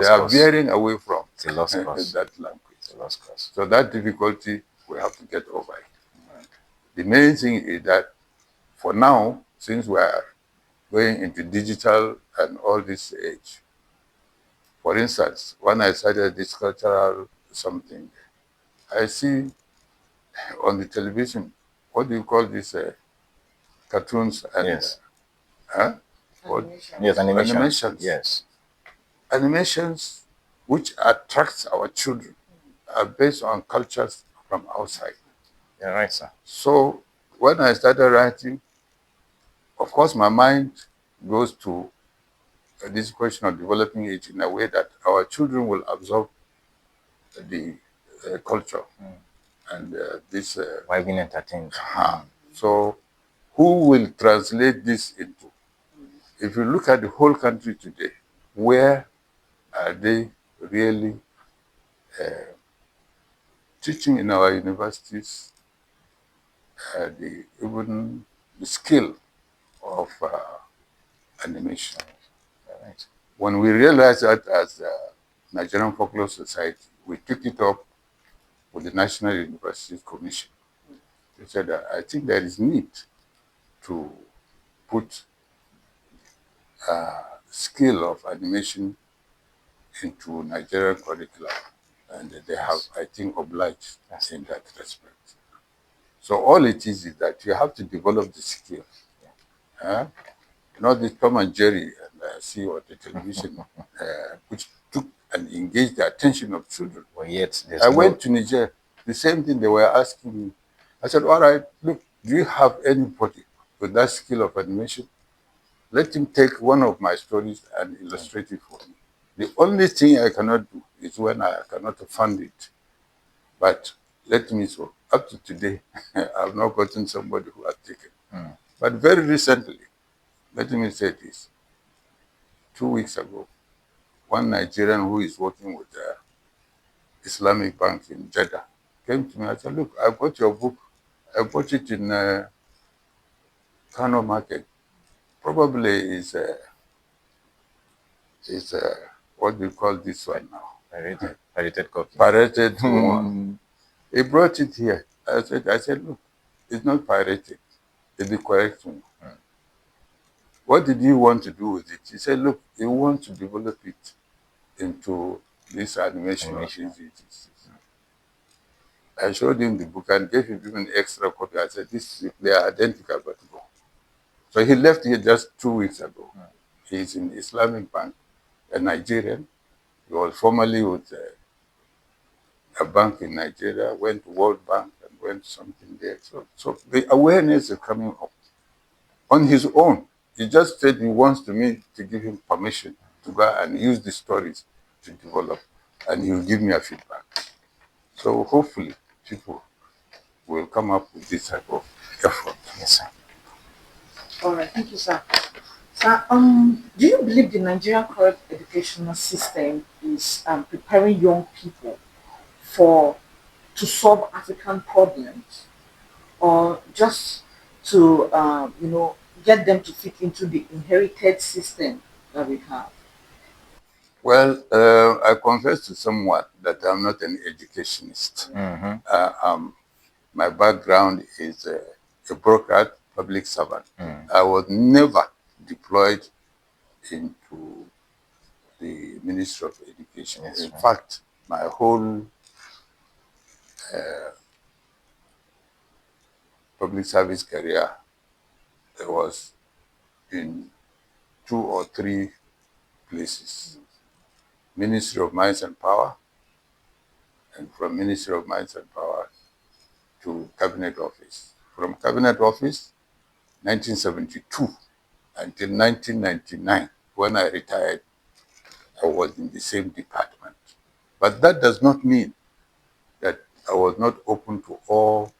they are veering away from that language. So that difficulty, we have to get over it. The main thing is that for now, since we are going into digital and all this age, for instance, when I started this cultural something, I see on the television, what do you call this, cartoons and animations. Yes. Animations which attracts our children are based on cultures from outside. Yeah, right, sir. So when I started writing, of course, my mind goes to this question of developing it in a way that our children will absorb the culture and this. Why being entertained? So who will translate this into? If you look at the whole country today, where are they really teaching in our universities even the skill of animation? Right. When we realized that as a Nigerian Folklore Society, we took it up with the National University Commission. They said, I think there is need to put skill of animation into Nigerian curriculum. And they have, I think, obliged in that respect. So all it is that you have to develop the skill. Not this Tom and Jerry and see what the television, which took and engaged the attention of children. Well, yet I went to Niger, the same thing they were asking me. I said, all right, look, do you have anybody with that skill of animation? Let him take one of my stories and illustrate it for me. The only thing I cannot do is when I cannot fund it. But let me so. Up to today, I've not gotten somebody who has taken. But very recently, let me say this. 2 weeks ago, one Nigerian who is working with the Islamic Bank in Jeddah came to me and said, look, I got your book. I bought it in Kano Market. Probably is what do you call this one now? Pirated copy. Pirated one. He brought it here. I said, look, it's not pirated. It's the correct one. What did you want to do with it? He said, look, you want to develop it into this animation. I showed him the book and gave him even extra copy. I said, they are identical, but go. So he left here just 2 weeks ago. He's in Islamic Bank, a Nigerian. He was formerly with a bank in Nigeria, went to World Bank and went something there. So the awareness is coming up on his own. He just said he wants me to give him permission to go and use the stories to develop, and he will give me a feedback. So hopefully people will come up with this type of effort. Yes, sir. All right, thank you, sir. Sir, do you believe the Nigerian current educational system is preparing young people to solve African problems, or just to get them to fit into the inherited system that we have? Well, I confess to someone that I'm not an educationist. My background is a broker, public servant. I was never deployed into the Ministry of Education. In fact, my whole public service career was in 2 or 3 places. Ministry of Mines and Power, and from Ministry of Mines and Power to Cabinet Office. From Cabinet Office, 1972 until 1999, when I retired, I was in the same department. But that does not mean that I was not open to all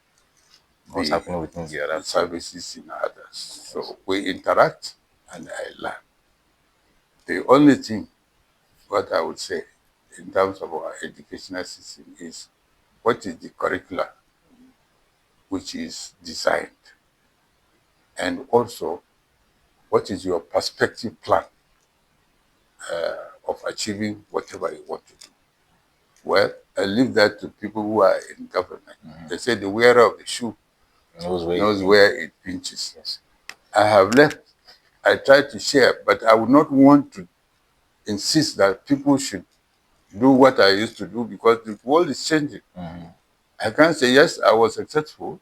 What's happening within the other services in others. So we interact and I learn. The only thing, what I would say in terms of our educational system is, what is the curricula which is designed? And also, what is your perspective plan of achieving whatever you want to do. Well, I leave that to people who are in government. They say the wearer of the shoe knows where it pinches. Yes. I have left. I try to share, but I would not want to insist that people should do what I used to do because the world is changing. I can't say, yes, I was successful.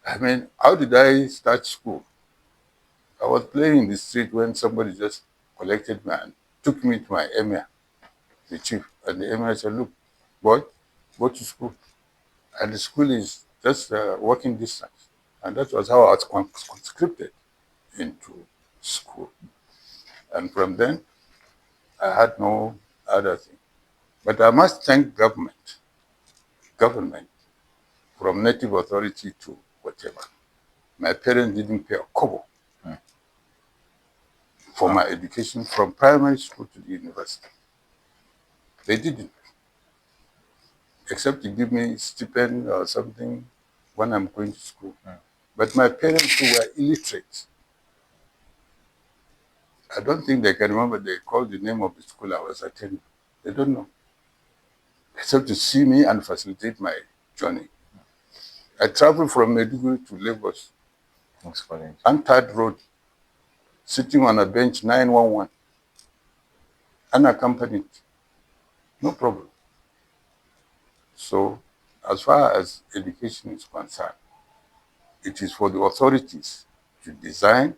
I mean, how did I start school? I was playing in the street when somebody just collected me and took me to my emir, the chief. And the emir said, look, boy, go to school. And the school is just walking distance. And that was how I was conscripted into school. And from then, I had no other thing. But I must thank government, from native authority to whatever. My parents didn't pay a kobo for my education from primary school to the university. They didn't, except to give me stipend or something when I'm going to school. But my parents who were illiterate, I don't think they can remember they called the name of the school I was attending. They don't know, except to see me and facilitate my journey. I traveled from Maiduguri to Lagos, Antad Road, sitting on a bench 911, unaccompanied, no problem. So, as far as education is concerned, it is for the authorities to design,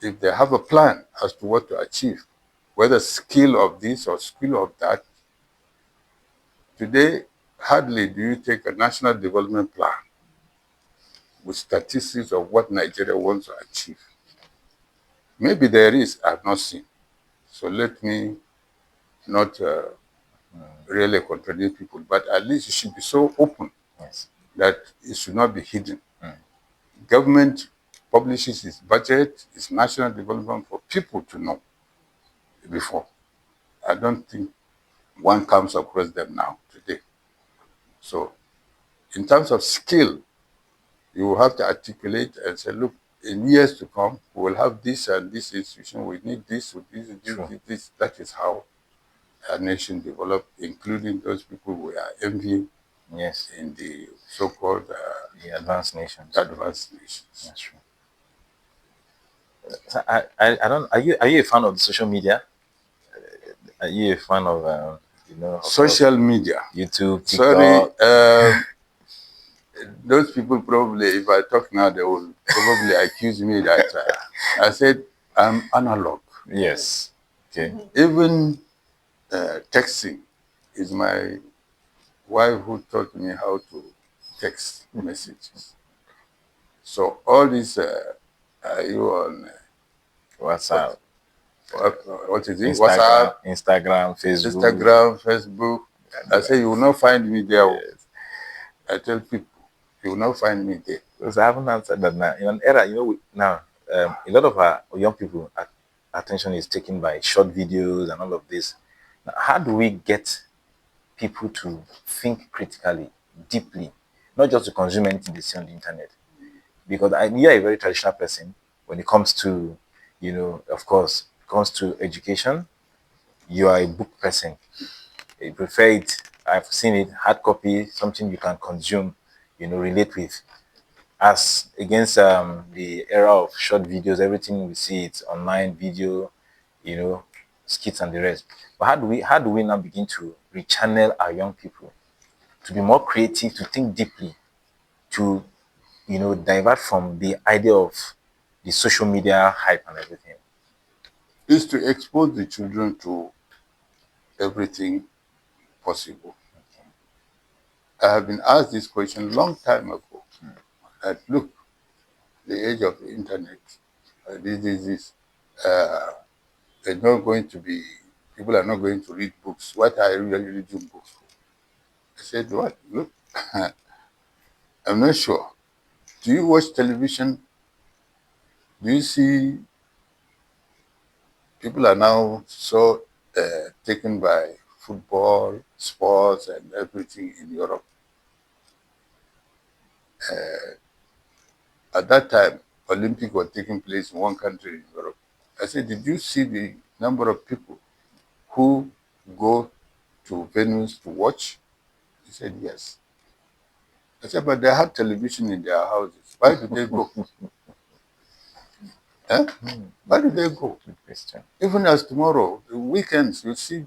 if they have a plan as to what to achieve, whether skill of this or skill of that. Today, hardly do you take a national development plan with statistics of what Nigeria wants to achieve. Maybe there is, I've not seen. So let me not really contradict people, but at least it should be so open that it should not be hidden. Government publishes its budget, its national development for people to know before. I don't think one comes across them now, today. So, in terms of skill, you will have to articulate and say, look, in years to come, we will have this and this institution, we need this, this. That is how a nation developed, including those people we are envying in the so-called the advanced nations. Advanced nations. That's true. So I don't. Are you a fan of the social media? Are you a fan of of social media? YouTube, TikTok? Sorry, those people probably, if I talk now, they will probably accuse me that I said I'm analog. Yes. Okay. Even texting is my wife who taught me how to text messages. So all this, are you on WhatsApp? What is it? Instagram, WhatsApp, Instagram, Facebook. I say you will not find me there. Yes. I tell people, you will not find me there. Because I haven't answered that now. In an era, now a lot of our young people attention is taken by short videos and all of this. Now, how do we get people to think critically, deeply, not just to consume anything they see on the internet? Because you're a very traditional person when it comes to, of course, comes to education. You are a book person. You prefer it. I've seen it, hard copy, something you can consume, relate with. As against the era of short videos, everything we see it's online video, skits and the rest. But how do we now begin to rechannel our young people to be more creative, to think deeply, to divert from the idea of the social media hype and everything? Is to expose the children to everything possible. I have been asked this question a long time ago. That look, the age of the internet, this. There's not going to be, people are not going to read books. What are you really reading books for? I said, what? Look, I'm not sure. Do you watch television? Do you see people are now so taken by football, sports, and everything in Europe? At that time, Olympic was taking place in one country in Europe. I said, did you see the number of people who go to venues to watch? He said, yes. I said, but they have television in their houses. Why do they go? Eh? Why do they go? Good question. Even as tomorrow, the weekends, you see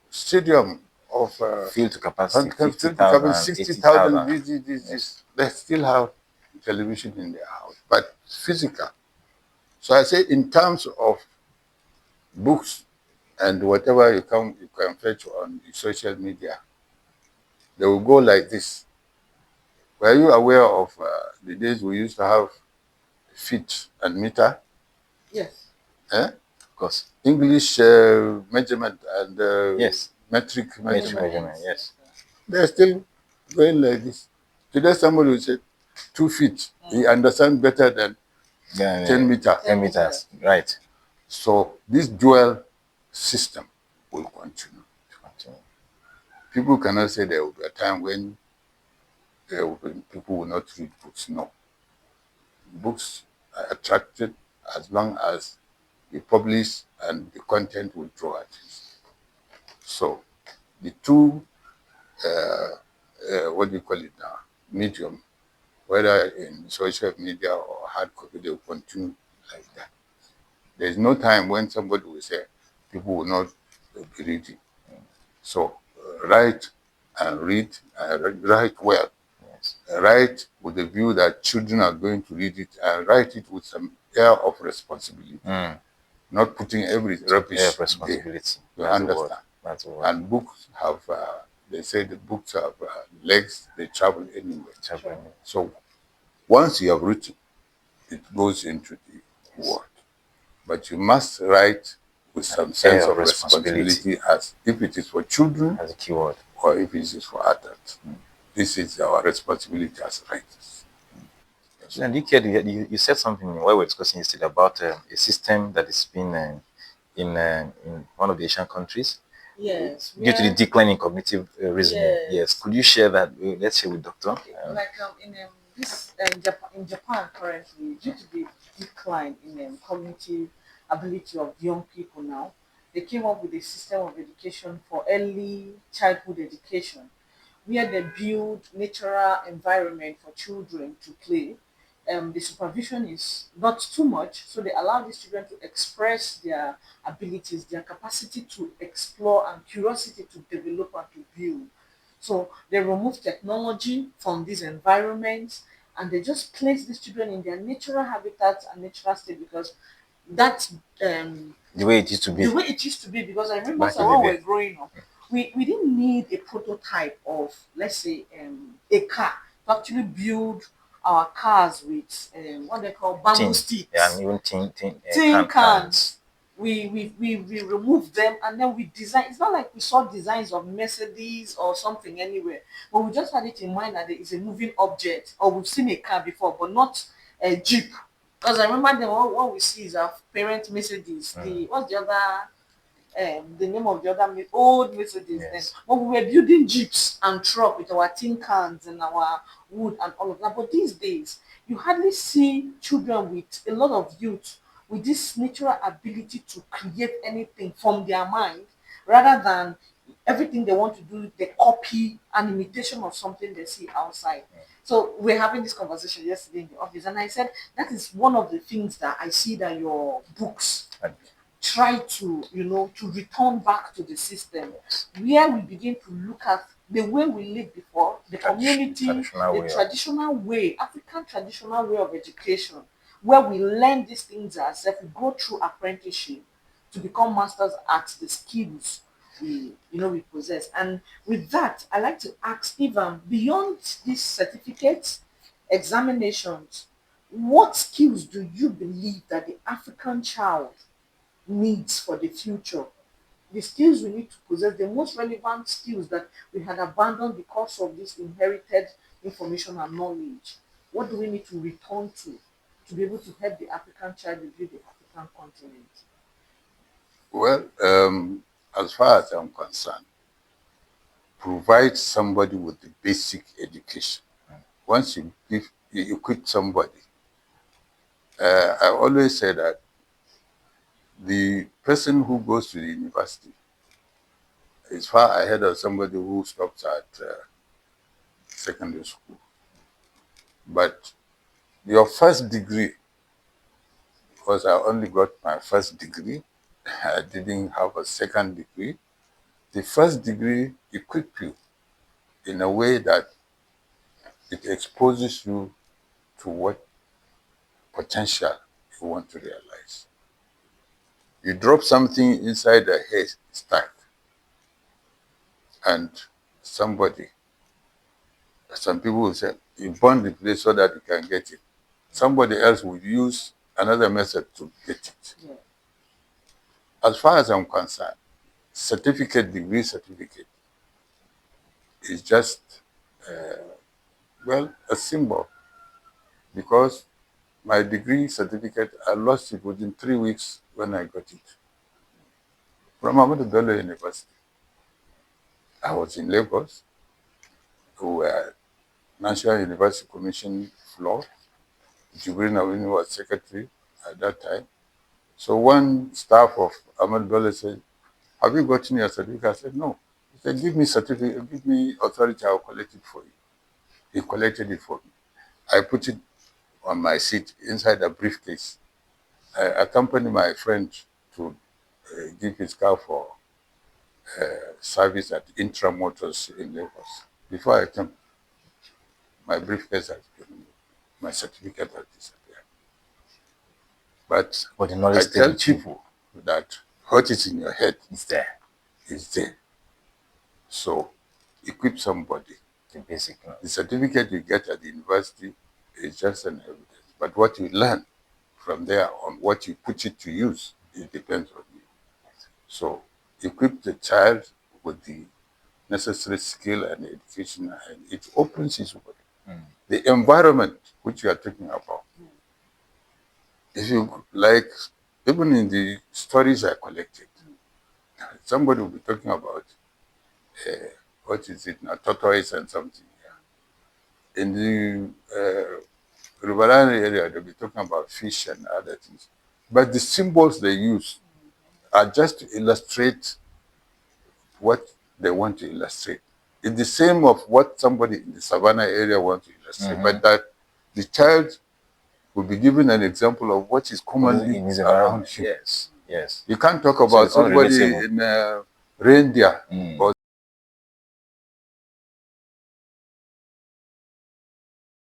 stadium of Field to capacity, 50,000, 50,000, 60,000, 80,000. this. They still have television in their house, but physical. So I say, in terms of books and whatever you can fetch on the social media, they will go like this. Were you aware of the days we used to have feet and meter? Yes. Eh? Of course. English measurement and Yes. metric Metric measurement. measurement, yes. They're still going like this. Today somebody will say 2 feet. He understands better than Yeah, 10 meters. 10 meters, right. So this dual system will continue. People cannot say there will be a time when people will not read books. No. Books are attracted as long as you publish and the content will draw attention. So the two, what do you call it now, medium, whether in social media or hard copy, they will continue like that. There's no time when somebody will say people will not be reading. So write and read, write well. Yes. Write with the view that children are going to read it, and write it with some air of responsibility, not putting every rubbish Air of there. responsibility. You That's the word. understand? That's the word. And books have, they say the books have legs, they travel anywhere. Sure. So once you have written, it goes into the world. But you must write with some sense of responsibility, as if it is for children, as a keyword, or if it is for adults. This is our responsibility as writers. And you said something while we were discussing yesterday about a system that is being in one of the Asian countries. Yes. Due to the decline in cognitive reasoning. Yes. Could you share that? Let's share with Doctor. Okay. Like in Japan currently, due to the decline in cognitive ability of young people now, they came up with a system of education for early childhood education, where they build natural environment for children to play. The supervision is not too much, so they allow these children to express their abilities, their capacity to explore and curiosity to develop and to build. So they remove technology from these environments and they just place these children in their natural habitats and natural state, because that's The way it used to be. the way it used to be. Because I remember Back so in the when we day. were growing up, we didn't need a prototype of, let's say, a car to actually build our cars with what they call bamboo Tin. sticks. Yeah, and even tin cans. We remove them and then we design. It's not like we saw designs of Mercedes or something anywhere, but we just had it in mind that it is a moving object, or we've seen a car before, but not a Jeep. Because I remember the what we see is our parent Mercedes. The what's the other the name of the other old Mercedes then. Yes. But we were building jeeps and truck with our tin cans and our wood and all of that. But these days, you hardly see children with a lot of youth with this natural ability to create anything from their mind, rather than everything they want to do, they copy an imitation of something they see outside. So we're having this conversation yesterday in the office, and I said that is one of the things that I see that your books try to, to return back to the system, where we begin to look at the way we lived before, the community, the traditional way, African traditional way of education, where we learn these things ourselves, we go through apprenticeship to become masters at the skills we possess. And with that, I like to ask, even beyond these certificates, examinations, what skills do you believe that the African child needs for the future? The skills we need to possess, the most relevant skills that we had abandoned because of this inherited information and knowledge. What do we need to return to be able to help the African child rebuild the African continent? Well, as far as I'm concerned, provide somebody with the basic education. Once you equip somebody, I always say that the person who goes to the university is far ahead of somebody who stops at secondary school. But your first degree, because I only got my first degree, I didn't have a second degree. The first degree equips you in a way that it exposes you to what potential you want to realize. You drop something inside a haystack, and somebody, some people will say, you burn the place so that you can get it. Somebody else will use another method to get it. Yeah. As far as I'm concerned, degree certificate is just, well, a symbol, because my degree certificate, I lost it within 3 weeks when I got it from Ahmadu Bello University. I was in Lagos, where National University Commission floor. Jibril Nawini was secretary at that time. So one staff of Ahmadu Bello said, have you gotten your certificate? I said, no. He said, give me certificate, give me authority, I'll collect it for you. He collected it for me. I put it on my seat inside a briefcase. I accompanied my friend to give his car for service at Intra Motors in Lagos. Before I came, my briefcase has been, my certificate has disappeared. But the knowledge I stay tell with you. people that what is in your head It's there. is there. So equip somebody. The basic knowledge. The certificate you get at the university is just an evidence. But what you learn from there on, what you put it to use, it depends on you. So equip the child with the necessary skill and education, and it opens his world. The environment which you are talking about, if you like, even in the stories I collected, somebody will be talking about what is it now, tortoise and something. Yeah. In the Riverine area, they'll be talking about fish and other things. But the symbols they use are just to illustrate what they want to illustrate. It's the same of what somebody in the savannah area wants to illustrate, but that the child will be given an example of what is commonly In his around environment. him. Yes. Yes. You can't talk So about it's all somebody relatable. in reindeer or